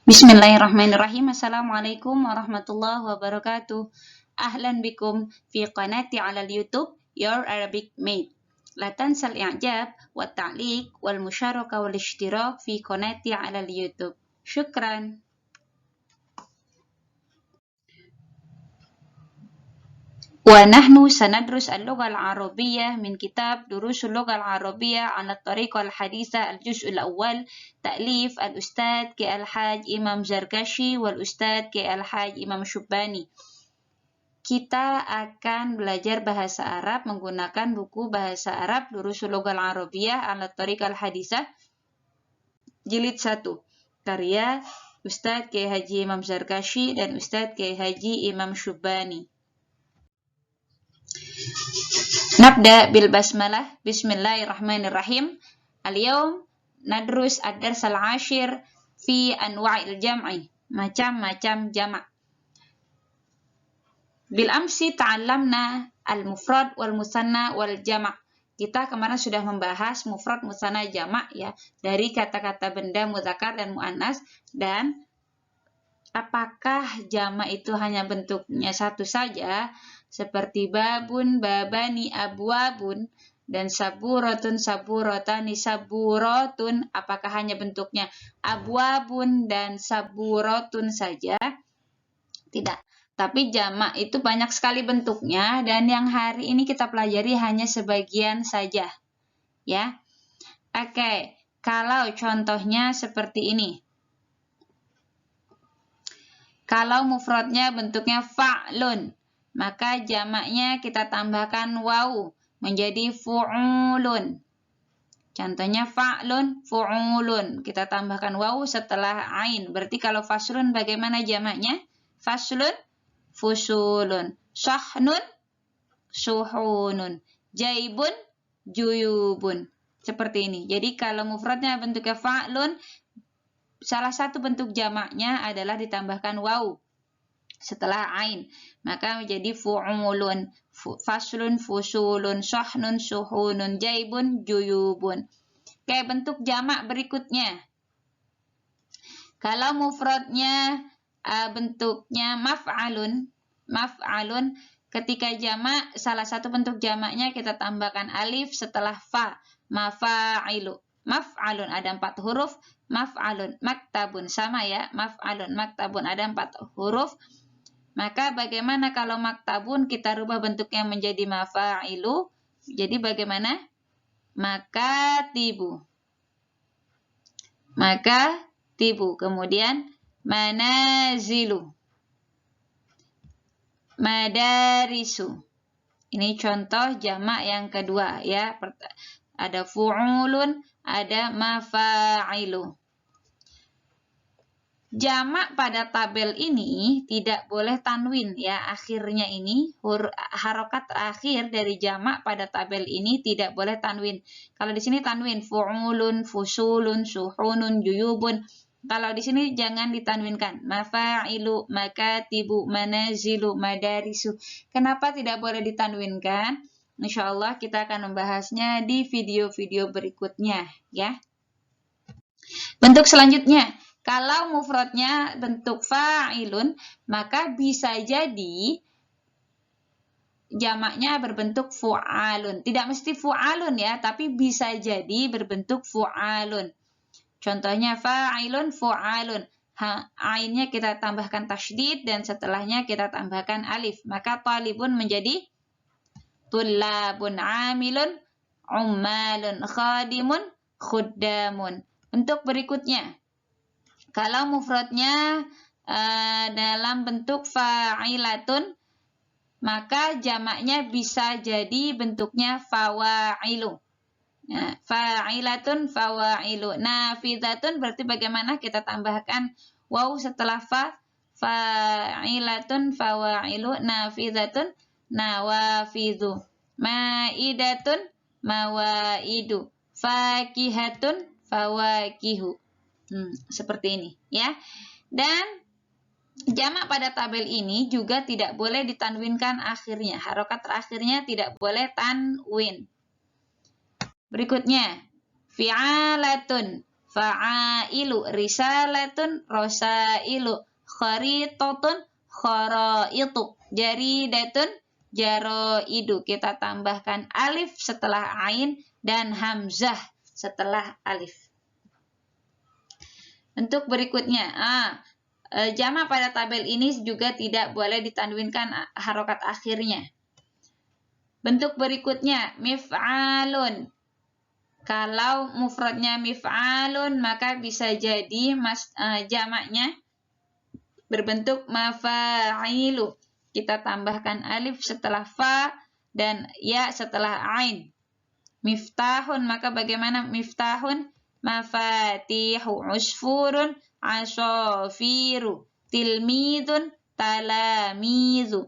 Bismillahirrahmanirrahim. Assalamualaikum warahmatullahi wabarakatuh. Ahlan bikum fi qanati ala YouTube Your Arabic Mate. La tansal i'jab wa ta'liq wal musharaka wal ishtirak fi qanati ala YouTube. Syukran. ونحن سندرس اللغة العربية من كتاب دروس اللغة العربية على الطريقة الحديثة الجزء الأول تأليف الأستاذ كالحاج إمام زركشي والأستاذ كالحاج إمام شباني. Kita akan belajar bahasa Arab menggunakan buku bahasa Arab Durusul Lughal Arabiyah ala Tariqah Al-Haditsah jilid 1 karya Ustadz Kiai Haji Imam Zarkashi dan Ustadz Kiai Haji Imam Syubani. Nabda bil basmalah. Bismillahirrahmanirrahim. Al-yawm nadrus ad-dars al-ashir fi anwa'il jam'i, macam-macam jamak. Bil amsi ta'allamna al-mufrad wal musanna wal jamak. Kita kemarin sudah membahas mufrad, musanna, jamak ya, dari kata-kata benda muzakkar dan muannas, dan apakah jamak itu hanya bentuknya satu saja seperti babun, babani, abwabun, dan saburatun, saburatani, saburatun, apakah hanya bentuknya abwabun dan saburatun saja? Tidak. Tapi jamak itu banyak sekali bentuknya, dan yang hari ini kita pelajari hanya sebagian saja. Ya. Oke, kalau contohnya seperti ini. Kalau mufradnya bentuknya fa'lun, maka jamaknya kita tambahkan waw menjadi fu'ulun. Contohnya fa'lun, fu'ulun. Kita tambahkan waw setelah ain. Berarti kalau faslun bagaimana jamaknya? Faslun, fusulun. Sahnun, suhunun. Jaibun, juyubun. Seperti ini. Jadi kalau mufradnya bentuknya fa'lun, salah satu bentuk jamaknya adalah ditambahkan waw setelah ain, maka menjadi fu'ulun, faslun, fusulun, sahnun, suhunun, jaibun, juyubun. Kayak bentuk jamak berikutnya. Kalau mufradnya bentuknya maf'alun, maf'alun, ketika jamak salah satu bentuk jamaknya kita tambahkan alif setelah fa, mafa'ilu. Maf'alun ada 4 huruf, maf'alun, maktabun sama ya, maf'alun, maktabun ada 4 huruf. Maka bagaimana kalau maktabun kita rubah bentuknya menjadi mafa'ilu? Jadi bagaimana? Makatibu. Makatibu. Kemudian manazilu. Madarisu. Ini contoh jamak yang kedua ya. Ada fu'ulun, ada mafa'ilu. Jamak pada tabel ini tidak boleh tanwin ya. Akhirnya ini harokat terakhir dari jamak pada tabel ini tidak boleh tanwin. Kalau di sini tanwin fu'ulun, fusulun, suhunun, juyubun. Kalau di sini jangan ditanwinkan. Mafa'ilu, makatibu, manazilu, madarisu. Kenapa tidak boleh ditanwinkan? Insyaallah kita akan membahasnya di video-video berikutnya ya. Bentuk selanjutnya, kalau mufradnya bentuk fa'ilun, maka bisa jadi jamaknya berbentuk fu'alun. Tidak mesti fu'alun ya, tapi bisa jadi berbentuk fu'alun. Contohnya fa'ilun, fu'alun. Ainnya kita tambahkan tasydid dan setelahnya kita tambahkan alif. Maka talibun menjadi tullabun, amilun, ummalun, khadimun, khuddamun. Bentuk berikutnya, kalau mufradnya dalam bentuk fa'ilatun, maka jamaknya bisa jadi bentuknya fawa'ilu. Nah, fa'ilatun, fawa'ilu. Nafidatun berarti bagaimana? Kita tambahkan waw setelah fa. Fa'ilatun, fawa'ilu. Nafidatun, nawafidhu. Ma'idatun, mawaidu. Fakihatun, fawakihu. Seperti ini ya. Dan jamak pada tabel ini juga tidak boleh ditanwinkan akhirnya. Harokat terakhirnya tidak boleh tanwin. Berikutnya, fi'alatun. fa'ailu, risalatun, rosailu, kharitatun, kharaitu, jaridatun, jaroidu. Kita tambahkan alif setelah ain dan hamzah setelah alif. Bentuk berikutnya, jamak pada tabel ini juga tidak boleh ditanwinkan harokat akhirnya. Bentuk berikutnya, mif'alun. Kalau mufradnya mif'alun, maka bisa jadi jamaknya berbentuk mafa'ilu. Kita tambahkan alif setelah fa dan ya setelah ain. Miftahun, maka bagaimana miftahun? Mafatihu, usfurun, asofiru, tilmidun, talamizu.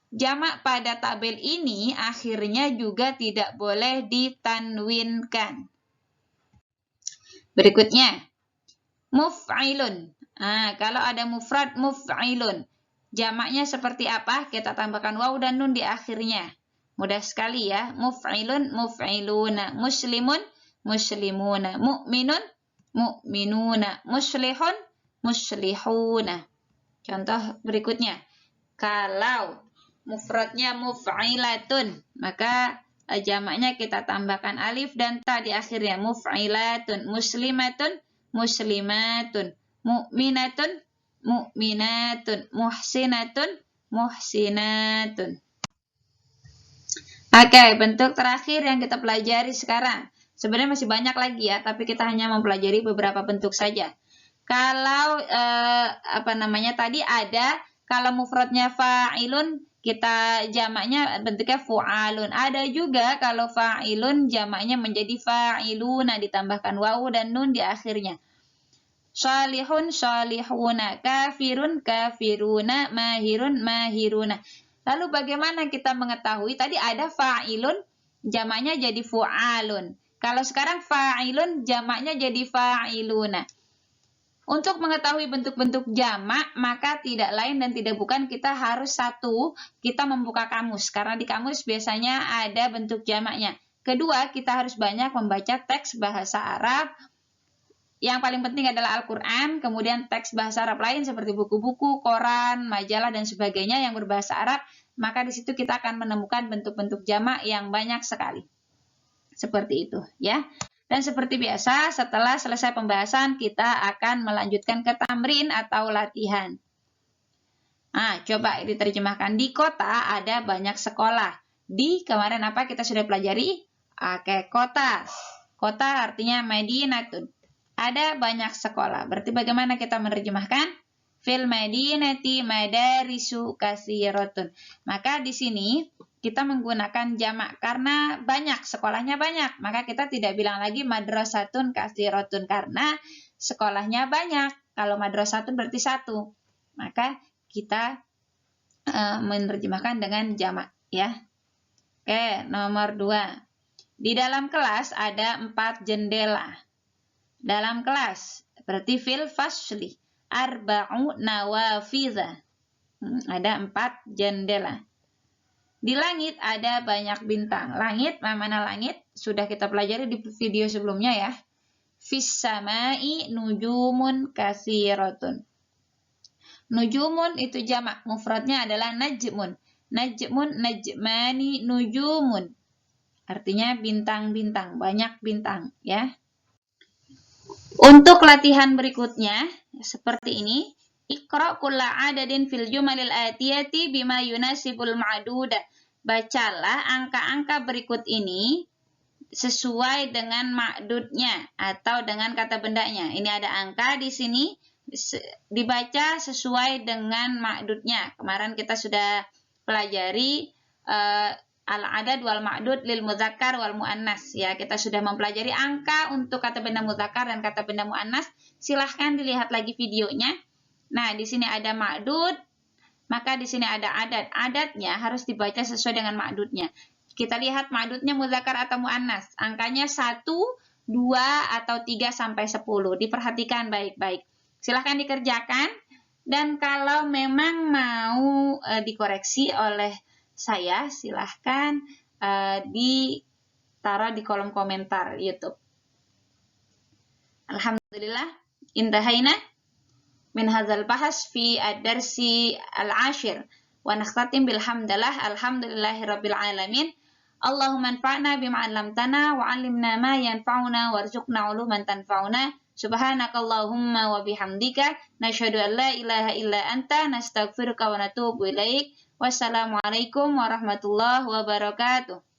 Jamak pada tabel ini akhirnya juga tidak boleh ditanwinkan. Berikutnya, muf'ilun. Kalau ada mufrad muf'ilun, jamaknya seperti apa? Kita tambahkan waw dan nun di akhirnya. Mudah sekali ya. Muf'ilun, muf'iluna, muslimun, muslimuna, mu'minun, mu'minuna, muslihun, muslihuna. Contoh berikutnya, kalau mufradnya muf'ilatun, maka jamaknya kita tambahkan alif dan ta di akhirnya. Muf'ilatun, muslimatun, muslimatun, mu'minatun, mu'minatun, muhsinatun, muhsinatun. Oke, bentuk terakhir yang kita pelajari sekarang. Sebenarnya masih banyak lagi ya, tapi kita hanya mempelajari beberapa bentuk saja. Kalau tadi ada, kalau mufradnya fa'ilun, kita jamaknya bentuknya fu'alun. Ada juga kalau fa'ilun jamaknya menjadi fa'iluna, ditambahkan wawu dan nun di akhirnya. Salihun, salihuna, kafirun, kafiruna, mahirun, mahiruna. Lalu bagaimana kita mengetahui? Tadi ada fa'ilun, jamaknya jadi fu'alun. Kalau sekarang fa'ilun, jamaknya jadi fa'iluna. Untuk mengetahui bentuk-bentuk jamak, maka tidak lain dan tidak bukan kita harus kita membuka kamus. Karena di kamus biasanya ada bentuk jamaknya. Kedua, kita harus banyak membaca teks bahasa Arab. Yang paling penting adalah Al-Quran, kemudian teks bahasa Arab lain seperti buku-buku, koran, majalah, dan sebagainya yang berbahasa Arab. Maka di situ kita akan menemukan bentuk-bentuk jamak yang banyak sekali. Seperti itu, ya. Dan seperti biasa, setelah selesai pembahasan, kita akan melanjutkan ke tamrin atau latihan. Coba diterjemahkan. Di kota ada banyak sekolah. Di kemarin apa kita sudah pelajari? Oke, kota. Kota artinya madinatun. Ada banyak sekolah. Berarti bagaimana kita menerjemahkan? Fil madinati madarisu katsiratun. Maka di sini kita menggunakan jamak karena banyak, sekolahnya banyak. Maka kita tidak bilang lagi madrasatun katsiratun karena sekolahnya banyak. Kalau madrasatun berarti satu. Maka kita menerjemahkan dengan jamak, ya. Oke, nomor 2. Di dalam kelas ada 4 jendela. Dalam kelas, berarti fil fasli. Arba'u nawafidha. Ada 4 jendela. Di langit ada banyak bintang. Langit, mana langit? Sudah kita pelajari di video sebelumnya ya. Fis samai nujumun katsiratun. Nujumun itu jamak. Mufradnya adalah najmun. Najmun, najmani, nujumun. Artinya bintang-bintang, banyak bintang ya. Untuk latihan berikutnya, seperti ini. Iqra' kulla adadin fil jumalil atiyati bima yunasibul ma'duda. Bacalah angka-angka berikut ini sesuai dengan ma'dudnya atau dengan kata bendanya. Ini ada angka di sini, dibaca sesuai dengan ma'dudnya. Kemarin kita sudah pelajari al-adad wal ma'dud lil mudzakkar wal muannas ya. Kita sudah mempelajari angka untuk kata benda mudzakkar dan kata benda muannas. Silahkan dilihat lagi videonya. Nah, di sini ada ma'dud, maka di sini ada adat. Adatnya harus dibaca sesuai dengan ma'dudnya. Kita lihat ma'dudnya mudzakkar atau muannas. Angkanya 1, 2 atau 3 sampai 10. Diperhatikan baik-baik. Silahkan dikerjakan dan kalau memang mau dikoreksi oleh saya, silahkan ditaruh di kolom komentar YouTube. Alhamdulillah, intahaina min hadzal bahas fi ad-darsi al-ashir wa nakhtatim bilhamdalillah alhamdulillahi rabbil alamin. Allahumma anfa'na bima 'allamtana wa 'allimna ma yanfa'una warzuqna 'uluman tanfa'una. Subhanakallahumma wa bihamdika nasyhadu an la ilaha illa anta nastaghfiruka wa natubu ilaik. Wassalamualaikum warahmatullahi wabarakatuh.